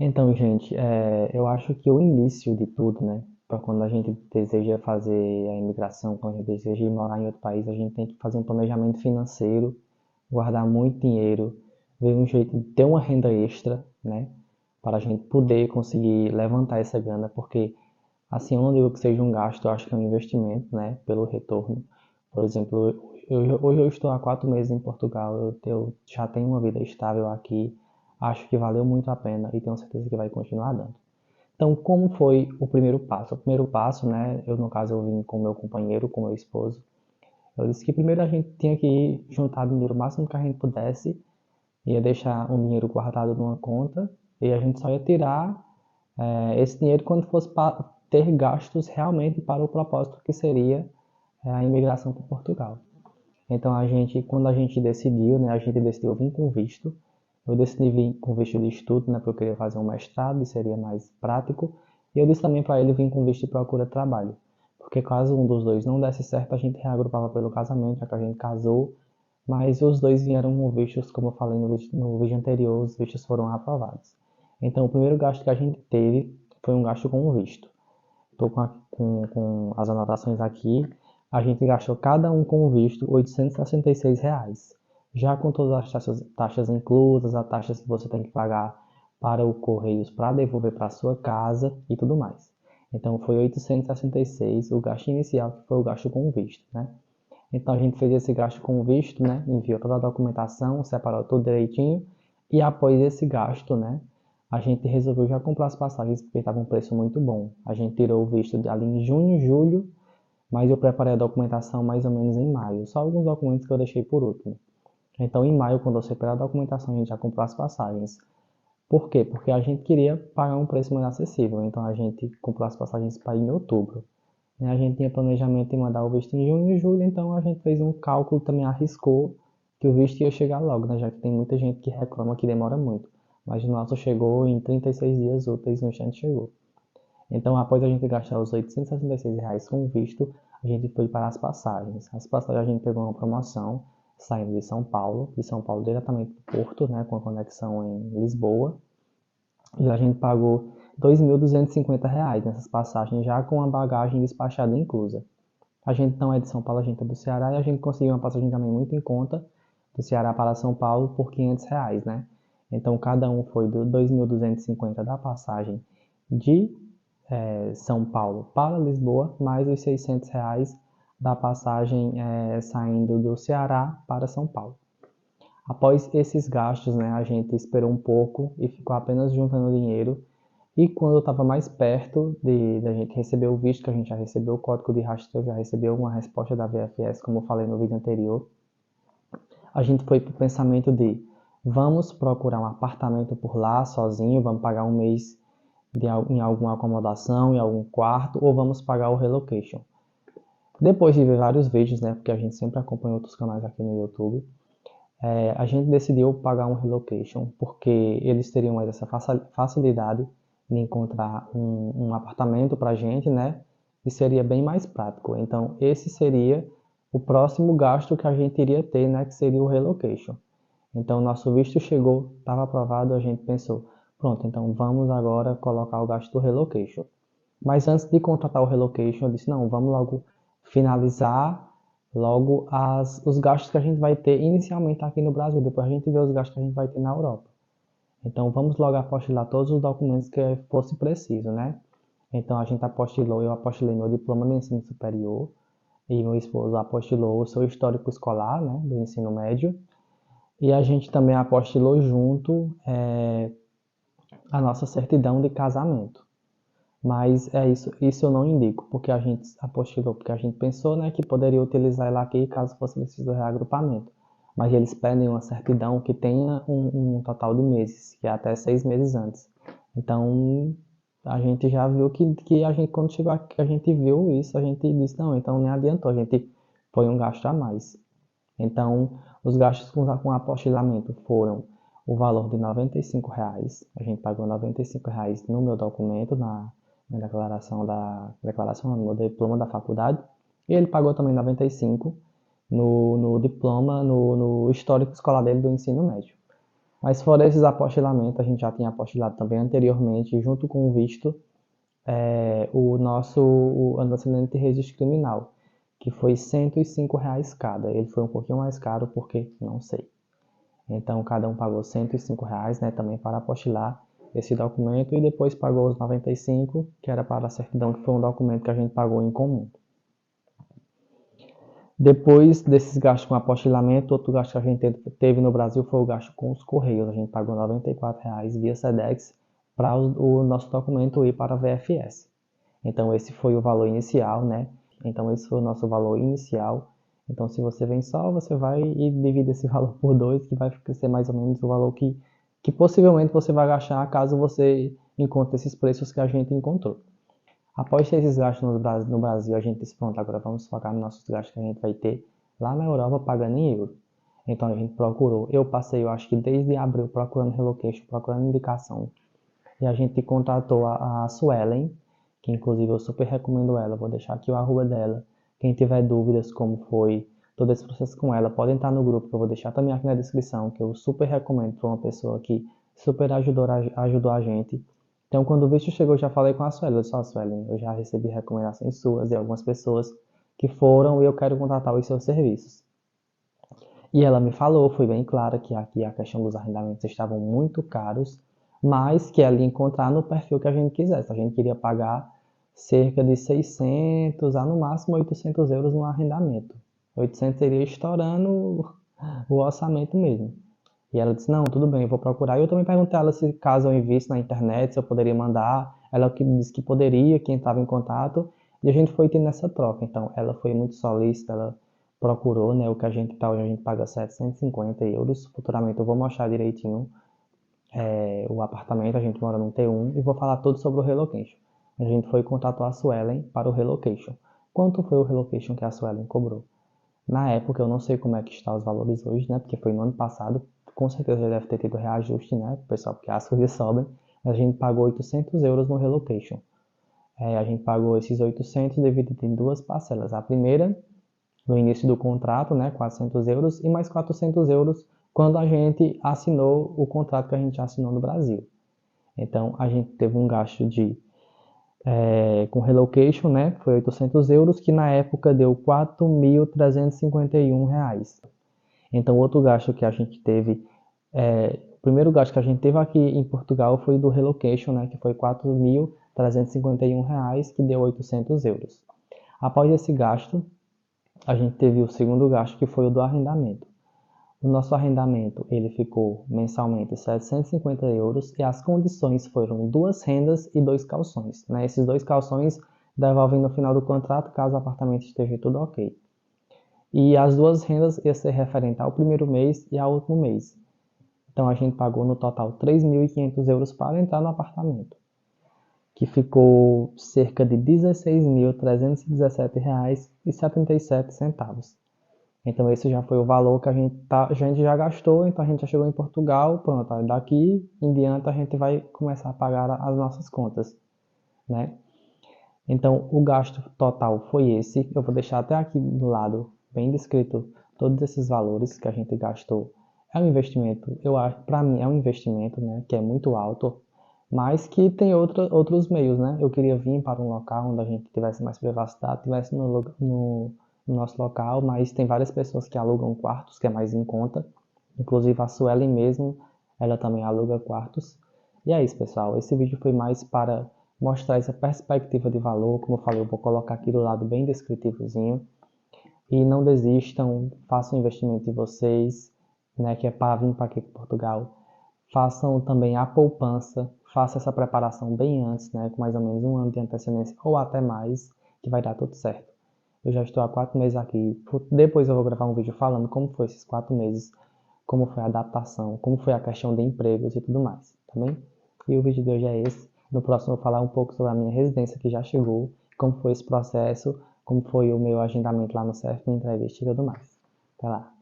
Então, gente, eu acho que o início de tudo, né, para quando a gente deseja fazer a imigração, quando a gente deseja ir morar em outro país, a gente tem que fazer um planejamento financeiro, guardar muito dinheiro, ver um jeito de ter uma renda extra, né, para a gente poder conseguir levantar essa grana, porque assim, eu não digo que seja um gasto, eu acho que é um investimento, né, pelo retorno. Por exemplo, hoje eu estou há 4 meses em Portugal, eu já tenho uma vida estável aqui, acho que valeu muito a pena e tenho certeza que vai continuar dando. Então, como foi o primeiro passo? O primeiro passo, né, eu no caso eu vim com meu companheiro, com meu esposo, eu disse que primeiro a gente tinha que juntar dinheiro o máximo que a gente pudesse, ia deixar um dinheiro guardado numa conta e a gente só ia tirar esse dinheiro quando fosse para ter gastos realmente para o propósito que seria a imigração para Portugal. Então quando a gente decidiu, né, a gente decidiu vir com visto. Eu decidi vir com visto de estudo, né, porque eu queria fazer um mestrado e seria mais prático. E eu disse também para ele vir com visto de procura de trabalho, porque caso um dos dois não desse certo, a gente reagrupava pelo casamento, já que a gente casou. Mas os dois vieram com vistos, como eu falei no vídeo anterior, os vistos foram aprovados. Então, o primeiro gasto que a gente teve foi um gasto com o visto. Estou com as anotações aqui. A gente gastou cada um com o visto R$ 866. Já com todas as taxas inclusas, as taxas que você tem que pagar para o Correios para devolver para sua casa e tudo mais. Então foi 866 o gasto inicial, que foi o gasto com o visto, né? Então a gente fez esse gasto com o visto, né? Enviou toda a documentação, separou tudo direitinho. E após esse gasto, né? A gente resolveu já comprar as passagens porque estava um preço muito bom. A gente tirou o visto ali em junho, julho, mas eu preparei a documentação mais ou menos em maio. Só alguns documentos que eu deixei por último. Então em maio, quando eu separei a documentação, a gente já comprou as passagens. Por quê? Porque a gente queria pagar um preço mais acessível. Então a gente comprou as passagens para ir em outubro. A gente tinha planejamento de mandar o visto em junho e julho, então a gente fez um cálculo, também arriscou que o visto ia chegar logo, né? Já que tem muita gente que reclama que demora muito. Mas o nosso chegou em 36 dias úteis, no instante chegou. Então, após a gente gastar os R$ 866 com o visto, a gente foi para as passagens. As passagens a gente pegou uma promoção, saindo de São Paulo diretamente para o Porto, né? Com a conexão em Lisboa. E a gente pagou R$ 2.250 nessas passagens, já com a bagagem despachada inclusa. A gente não é de São Paulo, a gente é do Ceará e a gente conseguiu uma passagem também muito em conta do Ceará para São Paulo por R$ 500, né? Então cada um foi do 2.250 da passagem de São Paulo para Lisboa, mais os R$ 600 da passagem saindo do Ceará para São Paulo. Após esses gastos, né, a gente esperou um pouco e ficou apenas juntando dinheiro. E quando eu estava mais perto de a gente receber o visto, que a gente já recebeu o código de rastreio, já recebeu uma resposta da VFS, como eu falei no vídeo anterior, a gente foi para o pensamento de vamos procurar um apartamento por lá sozinho, vamos pagar um mês em alguma acomodação, em algum quarto, ou vamos pagar o relocation. Depois de ver vários vídeos, né, porque a gente sempre acompanha outros canais aqui no YouTube, a gente decidiu pagar um relocation, porque eles teriam mais essa facilidade de encontrar um apartamento para a gente, né? E seria bem mais prático. Então, esse seria o próximo gasto que a gente iria ter, né? Que seria o relocation. Então, nosso visto chegou, estava aprovado, a gente pensou, pronto, então vamos agora colocar o gasto do relocation. Mas antes de contratar o relocation, eu disse, não, vamos logo finalizar logo os gastos que a gente vai ter inicialmente aqui no Brasil, depois a gente vê os gastos que a gente vai ter na Europa. Então vamos logo apostilar todos os documentos que fosse preciso, né? Então a gente apostilou, eu apostilei meu diploma de ensino superior e meu esposo apostilou o seu histórico escolar, né, do ensino médio. E a gente também apostilou junto a nossa certidão de casamento. Mas isso eu não indico, porque a gente apostilou, porque a gente pensou, né, que poderia utilizar ela aqui caso fosse preciso reagrupamento. Mas eles pedem uma certidão que tenha um total de meses, que é até 6 meses antes. Então, a gente já viu que a gente, quando chegou aqui, a gente viu isso, a gente disse, não, então nem adiantou, a gente foi um gasto a mais. Então, os gastos com apostilamento foram o valor de R$ 95, a gente pagou R$ 95 no meu documento, na declaração, no meu diploma da faculdade, e ele pagou também 95 no diploma, no histórico escolar dele do ensino médio. Mas fora esses apostilamentos, a gente já tinha apostilado também anteriormente, junto com o visto, o antecedente de registro criminal, que foi R$ 105 cada. Ele foi um pouquinho mais caro porque não sei. Então cada um pagou R$ 105, né, também para apostilar esse documento e depois pagou os 95, que era para a certidão, que foi um documento que a gente pagou em comum. Depois desses gastos com apostilamento, outro gasto que a gente teve no Brasil foi o gasto com os Correios. A gente pagou R$ 94 via Sedex para o nosso documento ir para a VFS. Então esse foi o valor inicial, né? Então esse foi o nosso valor inicial. Então se você vem só, você vai e divide esse valor por 2, que vai ser mais ou menos o valor que possivelmente você vai gastar caso você encontre esses preços que a gente encontrou. Após ter esses gastos no Brasil, a gente disse, pronto, agora vamos focar nos nossos gastos que a gente vai ter lá na Europa pagando em euro. Então a gente procurou, eu passei, eu acho que desde abril procurando relocation, procurando indicação. E a gente contratou a Suelen, que inclusive eu super recomendo ela, vou deixar aqui o arroba dela. Quem tiver dúvidas como foi todo esse processo com ela, pode entrar no grupo, que eu vou deixar também aqui na descrição, que eu super recomendo para uma pessoa que super ajudou a gente. Então, quando o visto chegou, eu já falei com a Suelen. Eu disse, Suelen, eu já recebi recomendações suas e algumas pessoas que foram e eu quero contratar os seus serviços. E ela me falou, foi bem clara, que aqui a questão dos arrendamentos estavam muito caros, mas que ela ia encontrar no perfil que a gente quisesse. A gente queria pagar cerca de 600 a no máximo 800 euros no arrendamento. 800 seria estourando o orçamento mesmo. E ela disse, não, tudo bem, eu vou procurar. E eu também perguntei a ela se caso eu envisse na internet, se eu poderia mandar. Ela disse que poderia, que entrava em contato. E a gente foi tendo essa troca. Então, ela foi muito solícita, ela procurou, né, o que a gente tá, hoje a gente paga 750 euros. Futuramente eu vou mostrar direitinho o apartamento, a gente mora num T1 e vou falar tudo sobre o relocation. A gente foi contatar a Suelen para o relocation. Quanto foi o relocation que a Suelen cobrou? Na época, eu não sei como é que está os valores hoje, né? Porque foi no ano passado, com certeza já deve ter tido reajuste, né? Pessoal, porque as coisas sobem. Mas a gente pagou 800 euros no relocation. A gente pagou esses 800 dividido em duas parcelas. A primeira, no início do contrato, né? 400 euros e mais 400 euros quando a gente assinou o contrato que a gente assinou no Brasil. Então, a gente teve um gasto com relocation, né? Foi 800 euros, que na época deu 4.351 reais. Então, outro gasto que a gente teve, o primeiro gasto que a gente teve aqui em Portugal foi do relocation, né? Que foi 4.351 reais, que deu 800 euros. Após esse gasto, a gente teve o segundo gasto, que foi o do arrendamento. O nosso arrendamento ele ficou mensalmente 750 euros e as condições foram 2 rendas e 2 calções. Né? Esses 2 calções devolvem no final do contrato caso o apartamento esteja tudo ok. E as 2 rendas iam ser referente ao primeiro mês e ao último mês. Então a gente pagou no total 3.500 euros para entrar no apartamento, que ficou cerca de 16.317 reais e 77 centavos. Então esse já foi o valor que a gente já gastou, então a gente já chegou em Portugal, pronto, daqui em diante a gente vai começar a pagar as nossas contas, né? Então o gasto total foi esse, eu vou deixar até aqui do lado bem descrito todos esses valores que a gente gastou. É um investimento, eu acho, para mim é um investimento, né, que é muito alto, mas que tem outros meios, né? Eu queria vir para um local onde a gente tivesse mais privacidade, tivesse no nosso local, mas tem várias pessoas que alugam quartos, que é mais em conta. Inclusive a Suelen mesmo, ela também aluga quartos. E é isso, pessoal. Esse vídeo foi mais para mostrar essa perspectiva de valor. Como eu falei, eu vou colocar aqui do lado bem descritivozinho. E não desistam, façam o investimento em vocês, né, que é para vir para aqui para Portugal. Façam também a poupança, façam essa preparação bem antes, né, com mais ou menos um ano de antecedência ou até mais, que vai dar tudo certo. Eu já estou há 4 meses aqui. Depois eu vou gravar um vídeo falando como foi esses 4 meses, como foi a adaptação, como foi a questão de empregos e tudo mais, tá bem? E o vídeo de hoje é esse. No próximo eu vou falar um pouco sobre a minha residência que já chegou, como foi esse processo, como foi o meu agendamento lá no CEF, minha entrevista e tudo mais. Até lá!